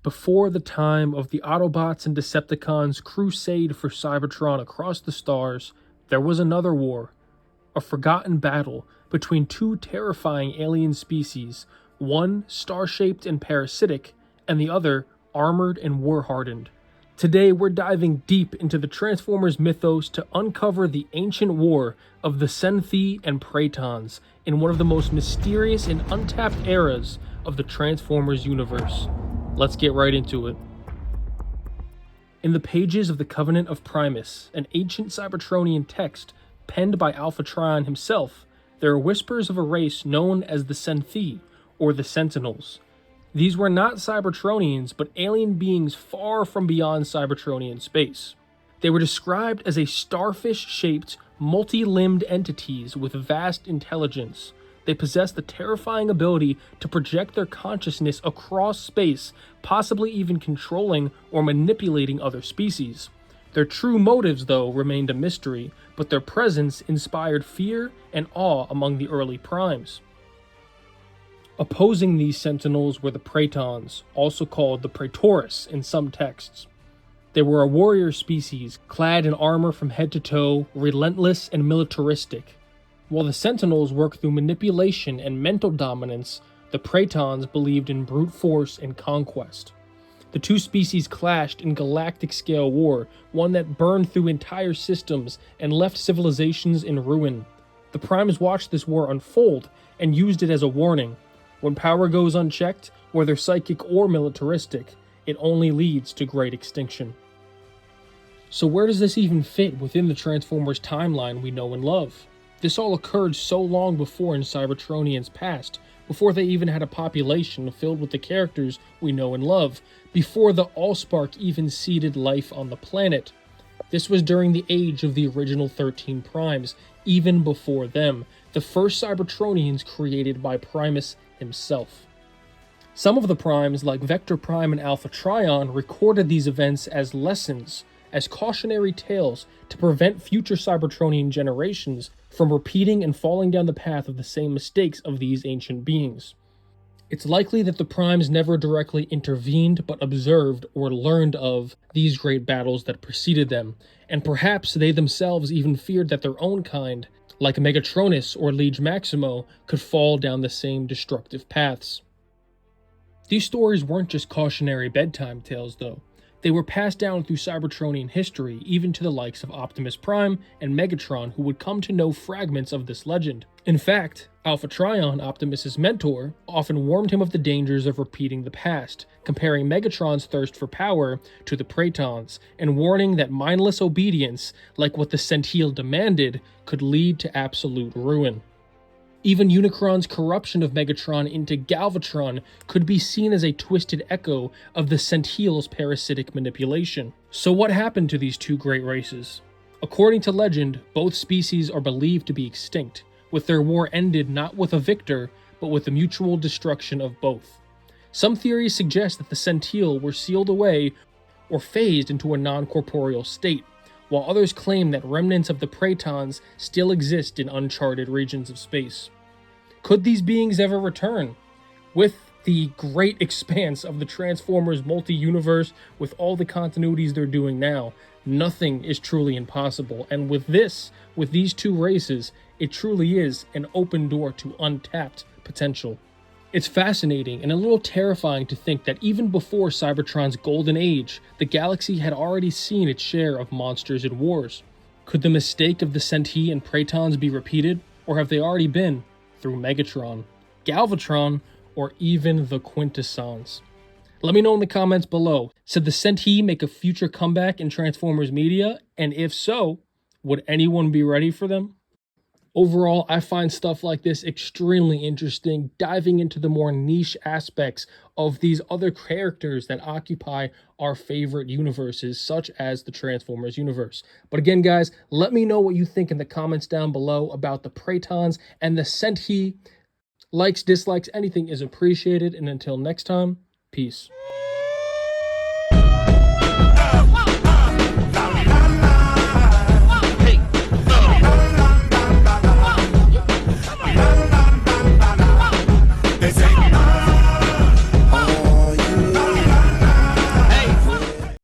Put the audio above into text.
Before the time of the Autobots and Decepticons' crusade for Cybertron across the stars, there was another war, a forgotten battle between two terrifying alien species, one star-shaped and parasitic, and the other armored and war-hardened. Today we're diving deep into the Transformers mythos to uncover the ancient war of the Sen'thii and Praetons in one of the most mysterious and untapped eras of the Transformers universe. Let's get right into it. In the pages of the Covenant of Primus, an ancient Cybertronian text penned by Alpha Trion himself, there are whispers of a race known as the Sen'thii, or the Sentinels. These were not Cybertronians, but alien beings far from beyond Cybertronian space. They were described as a starfish-shaped, multi-limbed entities with vast intelligence. They possess the terrifying ability to project their consciousness across space, possibly even controlling or manipulating other species. Their true motives, though, remained a mystery, but their presence inspired fear and awe among the early primes. Opposing these Sentinels were the Praetons, also called the Praetors in some texts. They were a warrior species, clad in armor from head to toe, relentless and militaristic. While the Sentinels worked through manipulation and mental dominance, the Praetons believed in brute force and conquest. The two species clashed in galactic-scale war, one that burned through entire systems and left civilizations in ruin. The Primes watched this war unfold and used it as a warning. When power goes unchecked, whether psychic or militaristic, it only leads to great extinction. So where does this even fit within the Transformers timeline we know and love? This all occurred so long before in Cybertronian's past, before they even had a population filled with the characters we know and love, before the Allspark even seeded life on the planet. This was during the age of the original 13 Primes, even before them, the first Cybertronians created by Primus himself. Some of the Primes, like Vector Prime and Alpha Trion, recorded these events as lessons, as cautionary tales to prevent future Cybertronian generations from repeating and falling down the path of the same mistakes of these ancient beings. It's likely that the Primes never directly intervened but observed or learned of these great battles that preceded them, and perhaps they themselves even feared that their own kind, like Megatronus or Liege Maximo, could fall down the same destructive paths. These stories weren't just cautionary bedtime tales, though. They were passed down through Cybertronian history, even to the likes of Optimus Prime and Megatron, who would come to know fragments of this legend. In fact, Alpha Trion, Optimus's mentor, often warned him of the dangers of repeating the past, comparing Megatron's thirst for power to the Praetons, and warning that mindless obedience, like what the Sen'thii demanded, could lead to absolute ruin. Even Unicron's corruption of Megatron into Galvatron could be seen as a twisted echo of the Sen'thii's parasitic manipulation. So what happened to these two great races? According to legend, both species are believed to be extinct, with their war ended not with a victor, but with the mutual destruction of both. Some theories suggest that the Sen'thii were sealed away or phased into a non-corporeal state, while others claim that remnants of the Praetons still exist in uncharted regions of space. Could these beings ever return? With the great expanse of the Transformers multi-universe, with all the continuities they're doing now, nothing is truly impossible, and with these two races, it truly is an open door to untapped potential. It's fascinating and a little terrifying to think that even before Cybertron's golden age, the galaxy had already seen its share of monsters and wars. Could the mistake of the Sen'thii and Praetons be repeated, or have they already been through Megatron, Galvatron, or even the Quintessons? Let me know in the comments below. Should the Sen'thii make a future comeback in Transformers media? And if so, would anyone be ready for them? Overall, I find stuff like this extremely interesting, diving into the more niche aspects of these other characters that occupy our favorite universes, such as the Transformers universe. But again, guys, let me know what you think in the comments down below about the Praetons and the Sen'thii. Likes, dislikes, anything is appreciated. And until next time, peace.